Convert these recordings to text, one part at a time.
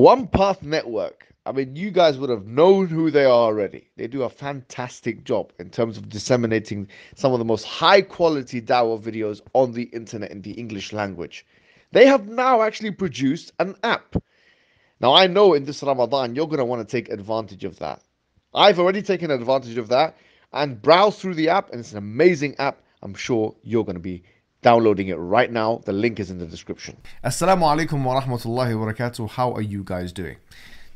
One Path Network. I mean, you guys would have known who they are already. They do a fantastic job in terms of disseminating some of the most high quality dawah videos on the internet in the English language. They have now actually produced an app. Now, I know in this Ramadan, you're going to want to take advantage of that. I've already taken advantage of that and browsed through the app, and it's an amazing app. I'm sure you're going to be downloading it right now. The link is in the description. Assalamu alaikum wa rahmatullahi wa barakatuh. How are you guys doing?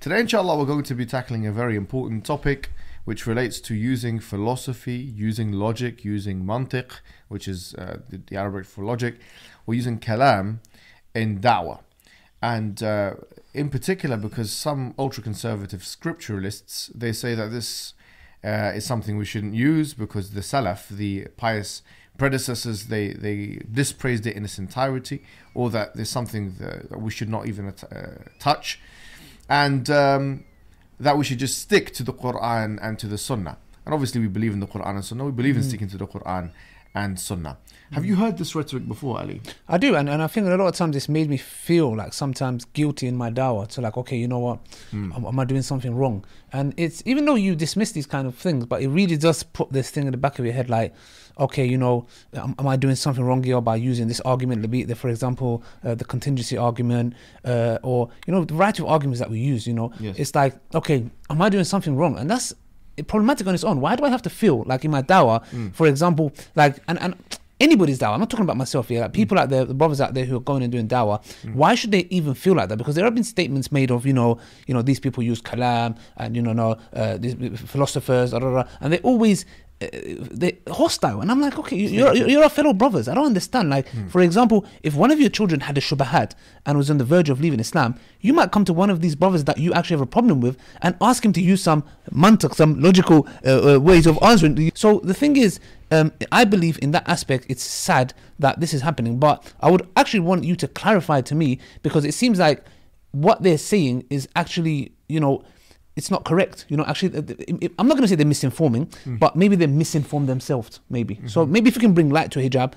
Today, inshallah, we're going to be tackling a very important topic which relates to using philosophy, using logic, using mantiq, which is the Arabic for logic, or using kalam in da'wah. And in particular, because some ultra-conservative scripturalists, they say that this is something we shouldn't use because the Salaf, the pious predecessors, they dispraised it in its entirety, or that there's something that we should not even touch, and that we should just stick to the Quran and to the Sunnah. And obviously we believe in the Quran and Sunnah. We believe in sticking to the Quran and Sunnah. Have you heard this rhetoric before, Ali? I do, and I think a lot of times it's made me feel like sometimes guilty in my dawah. So like, okay, you know what, am I doing something wrong? And it's, even though you dismiss these kind of things, but it really does put this thing in the back of your head like, okay, you know, am I doing something wrong here by using this argument, for example, the contingency argument, or, you know, the variety of arguments that we use, you know. Yes. It's like, okay, am I doing something wrong? And that's problematic on its own. Why do I have to feel like in my dawah, for example, like, and anybody's dawah, I'm not talking about myself here, like people out there, the brothers out there who are going and doing dawah, why should they even feel like that? Because there have been statements made of, you know, these people use kalam, and, you know, these philosophers, and they always, they're hostile. And I'm like, okay, you're our fellow brothers. I don't understand. Like, for example, if one of your children had a shubahat and was on the verge of leaving Islam, you might come to one of these brothers that you actually have a problem with and ask him to use some mantiq, some logical ways of answering. So the thing is, I believe in that aspect, it's sad that this is happening, but I would actually want you to clarify to me, because it seems like what they're saying is actually, you know, it's not correct. You know, actually, I'm not going to say they're misinforming, but maybe they're misinformed themselves, maybe. So maybe if you can bring light to hijab,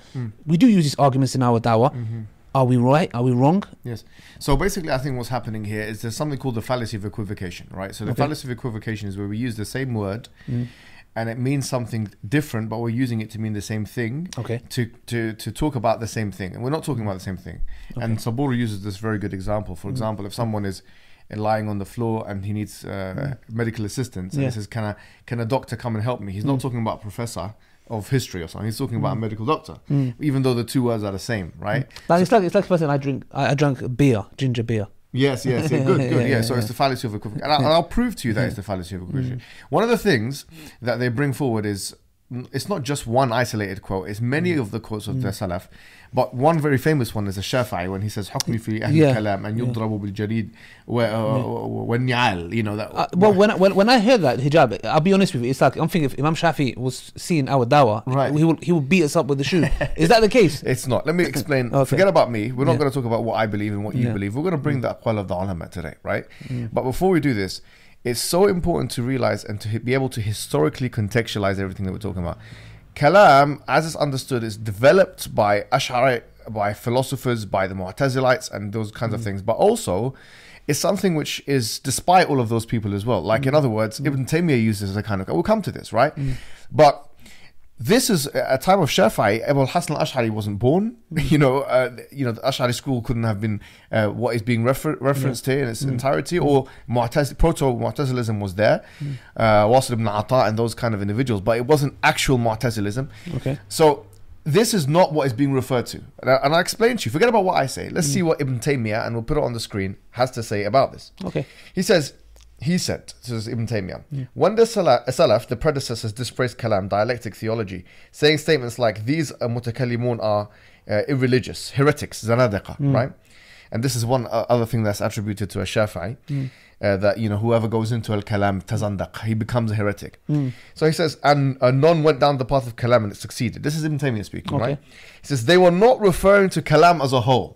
we do use these arguments in our dawah. Are we right? Are we wrong? Yes. So basically, I think what's happening here is there's something called the fallacy of equivocation, right? So the fallacy of equivocation is where we use the same word and it means something different, but we're using it to mean the same thing, to talk about the same thing. And we're not talking about the same thing. And Sabur uses this very good example. For example, if someone is lying on the floor and he needs medical assistance, and he says, can a doctor come and help me? He's not talking about a professor of history or something. He's talking about a medical doctor, even though the two words are the same, right? Like, it's like the person I drank beer, ginger beer. Yes, yeah, good. Yeah, so it's the fallacy of equivocation. And I'll prove to you that it's the fallacy of equivocation. One of the things that they bring forward is, it's not just one isolated quote, it's many of the quotes of the Salaf. But one very famous one is a Shafi'i when he says حكمي في أهل الكلام أن يضربوا بالجريد والنعال, you know that. Well, when I hear that hijab, I'll be honest with you, it's like, I'm thinking if Imam Shafi was seeing our dawah, right, he will beat us up with the shoe. Is that the case? It's not. Let me explain. Forget about me. We're not going to talk about what I believe and what you believe. We're going to bring the aqwal of the ulama today, right? But before we do this, it's so important to realize and to be able to historically contextualize everything that we're talking about. Kalam, as it's understood, is developed by Ash'ari, by philosophers, by the Mu'tazilites and those kinds of things. But also, it's something which is despite all of those people as well. Like, in other words, Ibn Taymiyyah uses as a kind of, we'll come to this, right? But this is a time of Shafi'i. Abu al-Hasan al-Ash'ari wasn't born. You know, the Ash'ari school couldn't have been what is being referenced here in its entirety, or proto-Mu'tazilism was there, Wasil ibn Ata and those kind of individuals, but it wasn't actual Mu'tazilism. So this is not what is being referred to. And I'll explain to you. Forget about what I say. Let's see what Ibn Taymiyyah, and we'll put it on the screen, has to say about this. He said, this is Ibn Taymiyyah, when the Salaf, the predecessors, dispraised Kalam, dialectic theology, saying statements like, these mutakallimun are irreligious, heretics, zanadiqa, right? And this is one other thing that's attributed to a Shafi'i, that, you know, whoever goes into al-Kalam tazandaq, he becomes a heretic. So he says, and none went down the path of Kalam and it succeeded. This is Ibn Taymiyyah speaking, right? He says, they were not referring to Kalam as a whole.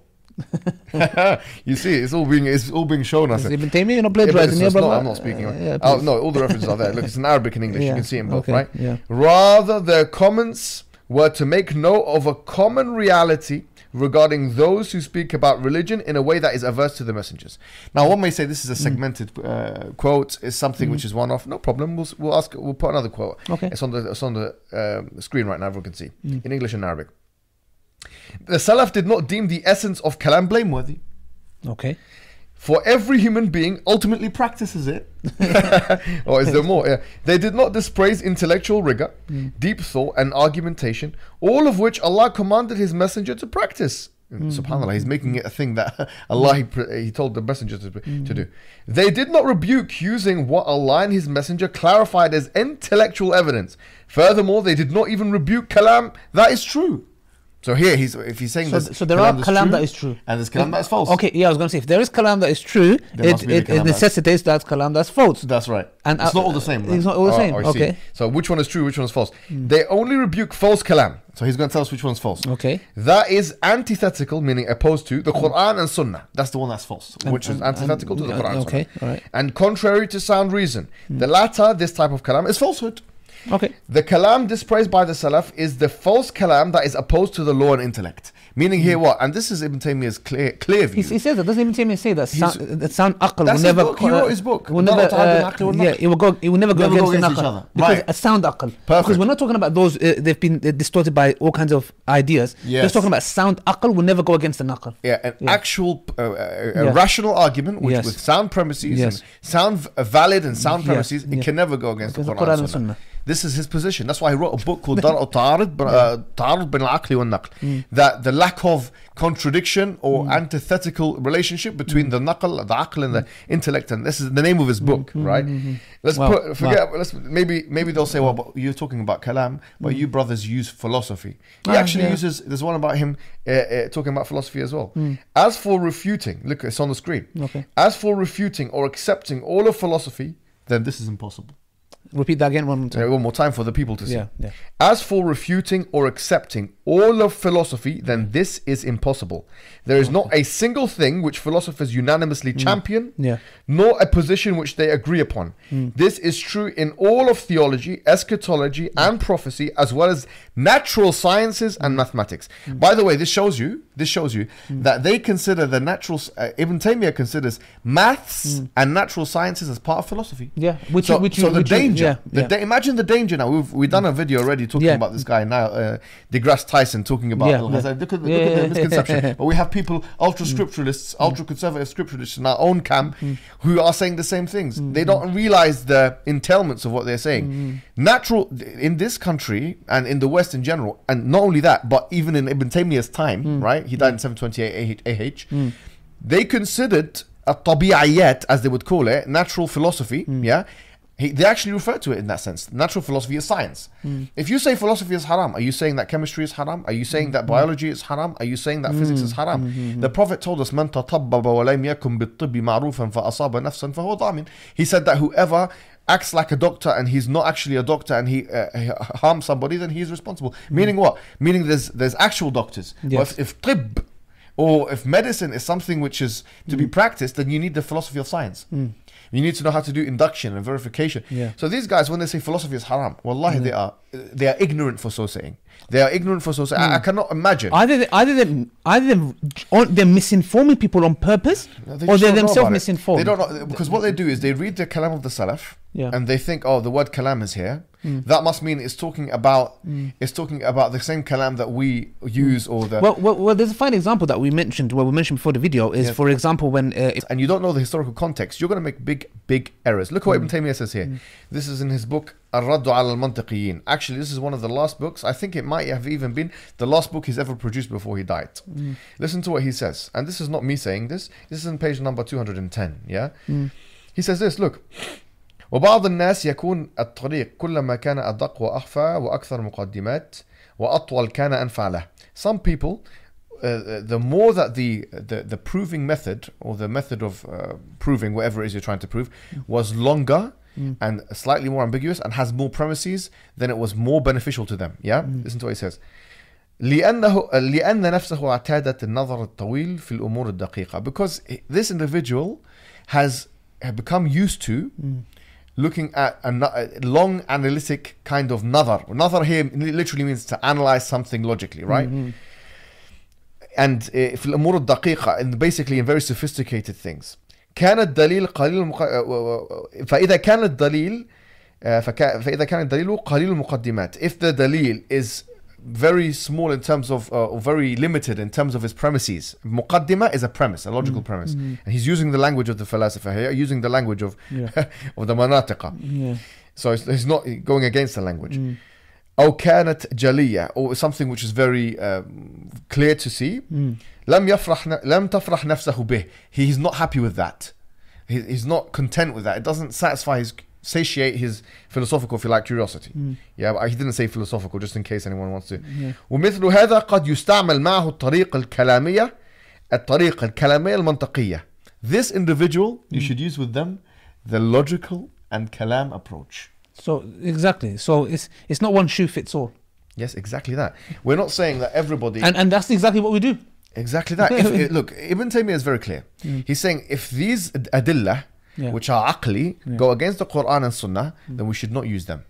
You see, it's all being shown us. Ibn Taymiyyah, you're not plagiarizing here, brother. No, I'm not speaking. No, all the references are there. Look, it's in Arabic and English. You can see them both, right? Rather, their comments were to make note of a common reality regarding those who speak about religion in a way that is averse to the messengers. Now, one may say this is a segmented quote, is something which is one-off. No problem. We'll put another quote. Okay. It's on the screen right now. Everyone can see in English and Arabic. The Salaf did not deem the essence of Kalam blameworthy. Okay. For every human being ultimately practices it. Or is there more? Yeah. They did not dispraise intellectual rigor, deep thought and argumentation, all of which Allah commanded His messenger to practice. SubhanAllah, He's making it a thing that Allah he told the messenger to do. They did not rebuke using what Allah and His messenger clarified as intellectual evidence. Furthermore, they did not even rebuke Kalam that is true. So here, if he's saying this, so there are kalam that is true, and there's kalam that is false. Okay, yeah, I was going to say, if there is kalam that is true, it necessitates that kalam that's false. That's right. And it's not all the same. Right? It's not all the same. Okay. So which one is true? Which one is false? They only rebuke false kalam. So he's going to tell us which one's false. Okay. That is antithetical, meaning opposed to the Quran and Sunnah. That's the one that's false, which is antithetical to the Quran and Sunnah. Okay, all right. And contrary to sound reason. The latter, this type of kalam, is falsehood. Okay. The kalam dispraised by the Salaf is the false kalam that is opposed to the law and intellect. Meaning here what? And this is Ibn Taymiyyah's clear view. He says that. Doesn't Ibn Taymiyyah say that sound aql will never... He wrote his book. Will never, it will never go against each other. Because a sound aql. Perfect. Because we're not talking about those, they've been distorted by all kinds of ideas. Yes. Just talking about sound aql will never go against an aql. Yeah, an actual rational argument with sound premises and sound valid and sound premises, it can never go against the Quran and Sunnah. This is his position. That's why he wrote a book called Ta'arud bin al-Aqli wal-Naql. That the lack of contradiction or antithetical relationship between the naql, the aql and the intellect, and this is the name of his book, right? Maybe they'll say, well, but you're talking about kalam, but you brothers use philosophy. He actually uses, there's one about him talking about philosophy as well. As for refuting, look, it's on the screen. Okay. As for refuting or accepting all of philosophy, then this is impossible. Repeat that again one more time. One more time for the people to see. Yeah. As for refuting or accepting all of philosophy, then this is impossible. There is not a single thing which philosophers unanimously champion, nor a position which they agree upon. This is true in all of theology, eschatology, and prophecy, as well as natural sciences and mathematics. By the way, this shows you that they consider the natural. Ibn Taymiyyah considers maths and natural sciences as part of philosophy. Yeah, the danger. Imagine the danger now. We've done a video already talking about this guy now, DeGrasse Tyson, talking about look at the misconception. But we have people, ultra scripturalists, ultra conservative scripturalists in our own camp who are saying the same things. They don't realize the entailments of what they're saying. Natural in this country and in the West in general, and not only that, but even in Ibn Taymiyyah's time, right? He died in 728 AH. They considered at-tabi'iyat, as they would call it, natural philosophy. They actually refer to it in that sense. Natural philosophy is science. If you say philosophy is haram, are you saying that chemistry is haram? Are you saying that biology is haram? Are you saying that physics is haram? The Prophet told us, "Man tatabbaba wa lam yakun bit-tibbi ma'rufan fa asaba nafsan fa huwa dhamin." He said that whoever acts like a doctor and he's not actually a doctor and he harms somebody, then he's responsible. Meaning what? Meaning there's actual doctors. But if tib or if medicine is something which is to be practiced, then you need the philosophy of science. You need to know how to do induction and verification. So these guys, when they say philosophy is haram, wallahi, they are ignorant for so saying. They are ignorant for so saying. I cannot imagine. Either they're misinforming people on purpose, or they're themselves misinformed. They don't know, because what they do is they read the kalam of the Salaf, and they think, oh, the word kalam is here. That must mean it's talking about the same kalam that we use, or the well. There's a fine example that we mentioned before the video is, for example, when and you don't know the historical context, you're going to make big errors. Look what Ibn Taymiyyah says here. This is in his book Ar-Raddu ala al-Mantiqiyin. Actually, this is one of the last books. I think it might have even been the last book he's ever produced before he died. Listen to what he says, and this is not me saying this. This is in page number 210. He says this. Look. وبعض الناس يكون الطريق كلما كان أدق وأخفى وأكثر مقدمات وأطول كان أنفع له. Some people, the more that the proving method or the method of proving whatever it is you're trying to prove was longer and slightly more ambiguous and has more premises, then it was more beneficial to them. Listen to what he says. لأن نفسه اعتادت النظر الطويل في الأمور الدقيقة. Because this individual has become used to looking at a long analytic kind of nazar. Nazar here literally means to analyze something logically, right? and في الأمور الدقيقة, and basically in very sophisticated things. كان الدليل قليل فإذا كان الدليل فإذا كان الدليل قليل المقدمات, if the dalil is very small in terms of or very limited in terms of his premises. Muqaddimah is a premise, a logical premise, and he's using the language of the philosopher here, using the language of of the manatiqa. So he's not going against the language. أو كانت جلية, or something which is very clear to see. لم تفرح نفسه به. He's not happy with that. He's not content with that. It doesn't satiate his philosophical, if you like, curiosity. Yeah, but he didn't say philosophical, just in case anyone wants to. ومثل هذا قد يستعمل معه الطريقة الكلامية المنطقية. This individual, you should use with them the logical and kalam approach. So exactly. So it's not one shoe fits all. Yes, exactly that. We're not saying that everybody. And that's exactly what we do. Exactly that. Look, Ibn Taymiyyah is very clear. He's saying if these adillah, which are aqli, go against the Quran and Sunnah, then we should not use them.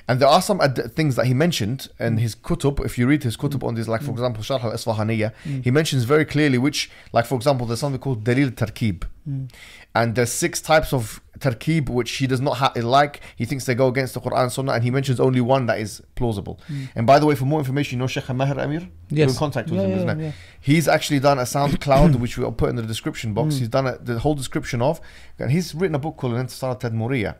And there are some things that he mentioned in his kutub. If you read his kutub on this, like for example, Sharh al-Isfahaniyya, he mentions very clearly which, like for example, there's something called Dalil Tarkib. And there's 6 types of tarkib which he does not like. He thinks they go against the Quran and Sunnah, and he mentions only one that is plausible. And by the way, for more information, you know Sheikh Maher Ameer? You're in contact with him, isn't it? He's actually done a SoundCloud, which we'll put in the description box. He's done the whole description of, and he's written a book called Intisar Tadmuriyya.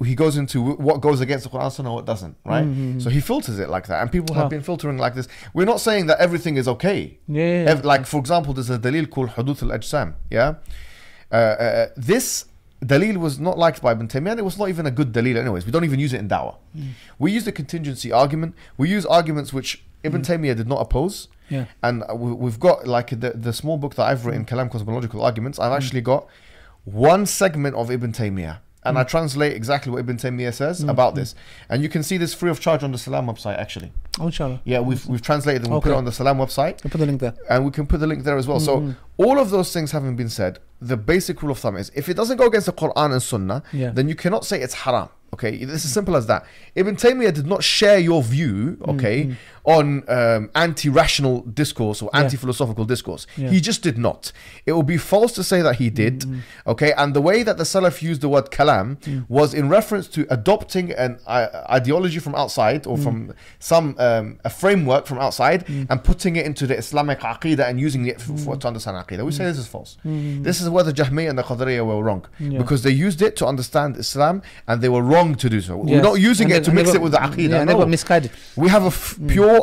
He goes into what goes against the Quran and Sunnah, what doesn't, right? So he filters it like that, and people have been filtering like this. We're not saying that everything is okay. Like for example, there's a dalil called Huduth al-Ajsam. This dalil was not liked by Ibn Taymiyyah, and it was not even a good dalil anyways. We don't even use it in da'wah. We use the contingency argument. We use arguments which Ibn Taymiyyah did not oppose. And we've got like the small book that I've written, Kalam Cosmological Arguments. I've actually got one segment of Ibn Taymiyyah, and I translate exactly what Ibn Taymiyyah says about this. And you can see this free of charge on the Salam website, actually. Oh, inshallah. Yeah, we've translated it. We'll put it on the Salam website. We'll put the link there. And we can put the link there as well. So all of those things having been said, the basic rule of thumb is if it doesn't go against the Quran and Sunnah, then you cannot say it's haram. Okay, it's as simple as that. Ibn Taymiyyah did not share your view, on anti-rational discourse or anti-philosophical discourse. He just did not. It would be false to say that he did. Okay, and the way that the Salaf used the word kalam was in reference to adopting an ideology from outside, or from some a framework from outside, and putting it into the Islamic aqidah and using it to understand aqidah. We say this is false. This is where the Jahmiyyah and the Qadariyah were wrong, because they used it to understand Islam, and they were wrong to do so. We're not using it to mix it with the aqidah. No. Misguided. We have a pure,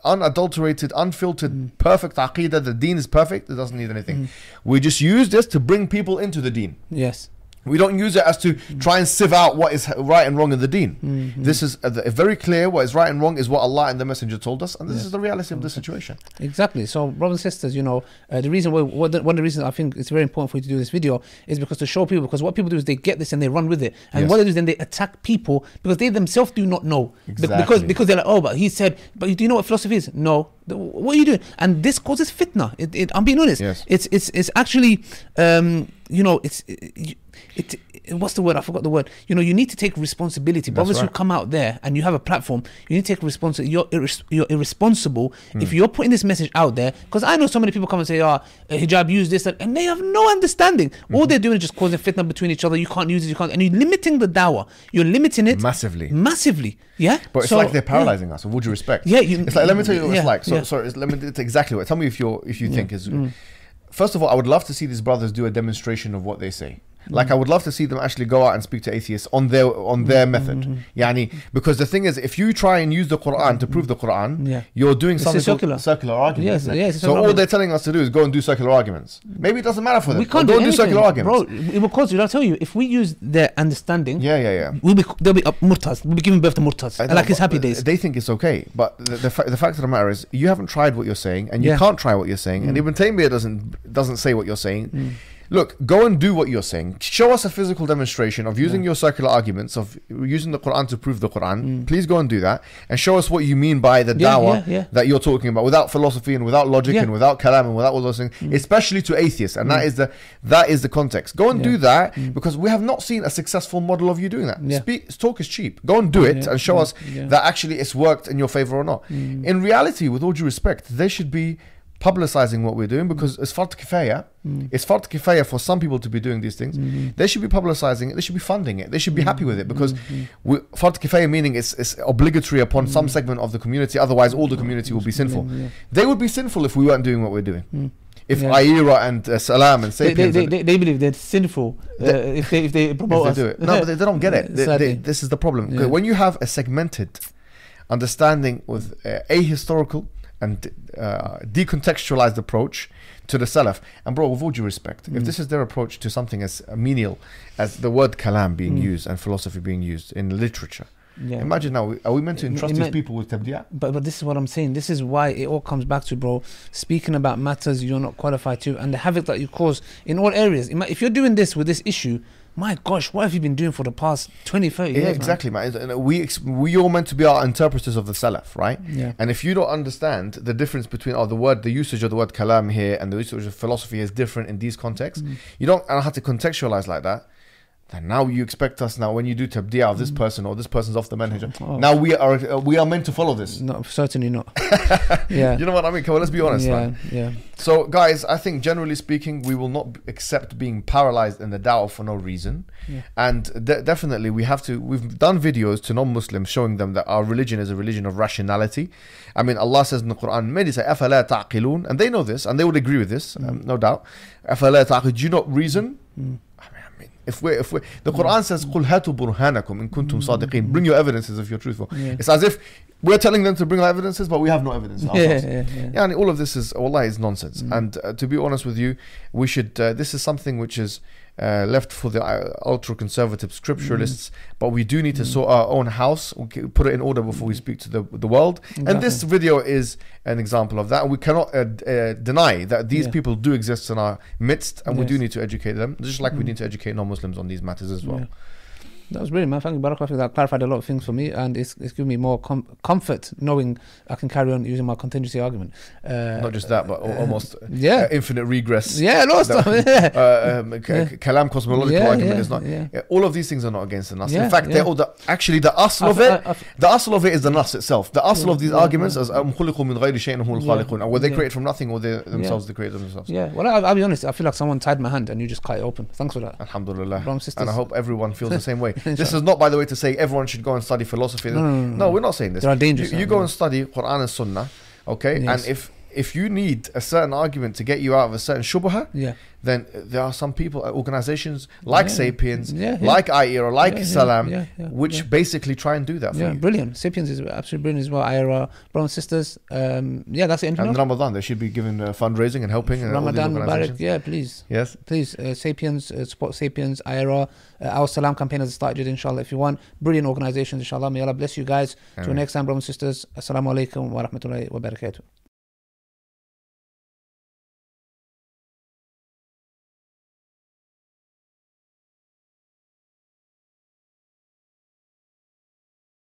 unadulterated, unfiltered, perfect aqidah. The deen is perfect. It doesn't need anything. We just use this to bring people into the deen. Yes. We don't use it as to try and sieve out what is right and wrong in the deen. This is very clear. What is right and wrong is what Allah and the Messenger told us, and this is the reality of the situation. Exactly. So, brothers and sisters, the reason one of the reasons I think it's very important for you to do this video is because to show people, because what people do is they get this and they run with it, and what they do is then they attack people because they themselves do not know. Exactly. Because they're like, oh, but he said, but do you know what philosophy is? No. What are you doing? And this causes fitna. I'm being honest. Yes. It's actually what's the word? I forgot the word. You need to take responsibility. Brothers who come out there and you have a platform, you need to take responsibility. You're irresponsible if you're putting this message out there. Because I know so many people come and say, hijab, use this, and they have no understanding. All they're doing is just causing fitna between each other. You can't use it, you can't, and you're limiting the dawah. You're limiting it massively. Yeah. But it's like they're paralyzing us. With all due respect. Yeah. It's like, let me tell you what it's like. Sorry. It's exactly what. Tell me if you think is. First of all, I would love to see these brothers do a demonstration of what they say. Like I would love to see them actually go out and speak to atheists on their method. Because the thing is, if you try and use the Quran to prove the Quran, you're doing something circular arguments. So all they're telling us to do is go and do circular arguments. Maybe it doesn't matter for them. We can't do circular arguments. Bro, it will cause you. I'll tell you, if we use their understanding, they'll be murtads. We'll be giving birth to murtads. Like his happy days. They think it's okay. But the fact of the matter is, you haven't tried what you're saying, and you can't try what you're saying. And Ibn Taymiyyah doesn't say what you're saying. look, go and do what you're saying. Show us a physical demonstration of using your circular arguments, of using the Quran to prove the Quran. Please go and do that, and show us what you mean by the dawah that you're talking about, without philosophy and without logic and without kalam and without all those things, especially to atheists. And that is the context. Go and do that, because we have not seen a successful model of you doing that. Talk is cheap. Go and do it and show us that actually it's worked in your favor or not. In reality, with all due respect, they should be publicizing what we're doing, because it's fard kifaya. It's fard kifaya for some people to be doing these things. They should be publicizing it. They should be funding it. They should be happy with it, because fard kifaya meaning it's obligatory upon some segment of the community. Otherwise, all the community will be sinful. They would be sinful if we weren't doing what we're doing. If Aira and Salam and Sapiens, they believe they're sinful if they promote us. Do it. No, but they don't get it. This is the problem. When you have a segmented understanding with ahistorical and decontextualized approach to the Salaf, and bro, with all due respect, if this is their approach to something as menial as the word kalam being used and philosophy being used in literature, imagine now, are we meant to entrust these people with tabdi'ah? But this is what I'm saying. This is why it all comes back to, bro, speaking about matters you're not qualified to, and the havoc that you cause in all areas. If you're doing this with this issue, my gosh, what have you been doing for the past 20, 30 years? Yeah, exactly, man. We all meant to be our interpreters of the Salaf, right? Yeah. And if you don't understand the difference between the usage of the word kalam here and the usage of philosophy is different in these contexts, you don't know how to contextualize like that. And now you expect us, now when you do tabdi'ah of this person, or this person's off the manhaj, now we are meant to follow this. No, certainly not. Yeah. You know what I mean? Come on, let's be honest, man. Yeah. So guys, I think generally speaking, we will not accept being paralyzed in the da'wah for no reason. And definitely we've done videos to non-Muslims showing them that our religion is a religion of rationality. I mean, Allah says in the Quran, many say أَفَلَا تَعْقِلُونَ, and they know this, and they would agree with this, no doubt. أَفَلَا تَعْقِلُونَ, do you not reason? If the Quran says قُلْ هَاتُوا بُرْهَانَكُمْ إِن كُنْتُمْ صَادِقِينَ, bring your evidences if you're truthful. It's as if we're telling them to bring our evidences, but we have no evidence ourselves. And all of this is, wallahi, is nonsense. And to be honest with you, we should, this is something which is left for the ultra-conservative scripturalists, but we do need to sort our own house, put it in order before we speak to the world. And this video is an example of that. And we cannot deny that these people do exist in our midst, and we do need to educate them, just like we need to educate non-Muslims on these matters as well. That was brilliant, man. Thank you, Barakallah. That clarified a lot of things for me, and it's given me more comfort knowing I can carry on using my contingency argument. Not just that, but almost infinite regress. Yeah, lost time. Kalam cosmological argument is not. All of these things are not against the nas. In fact, they're all the asl of it. The asl of it is the nas itself. The asl of these arguments is khuliqu min ghayri shay'in hum al-khaliqun. Were they created from nothing, or they themselves the creators themselves? Yeah. Well, I'll be honest. I feel like someone tied my hand and you just cut it open. Thanks for that. Alhamdulillah. Brothers, sisters. And I hope everyone feels the same way. This is not, by the way, to say everyone should go and study philosophy. No, we're not saying this. There are dangers. You go and study Quran and Sunnah, okay? Yes. And if you need a certain argument to get you out of a certain shubha, then there are some people, organizations like Sapiens, like IERA, like Salam, which basically try and do that for you. Brilliant. Sapiens is absolutely brilliant as well. IERA, brothers and sisters. That's it. And Ramadan, they should be given fundraising and helping. And Ramadan Mubarak, please. Yes. Please, Sapiens, support Sapiens, IERA. Our Salam campaign has started, inshallah, if you want. Brilliant organizations, inshallah. May Allah bless you guys. Till next time, brothers and sisters. Assalamu alaikum wa rahmatullahi wa barakatuh.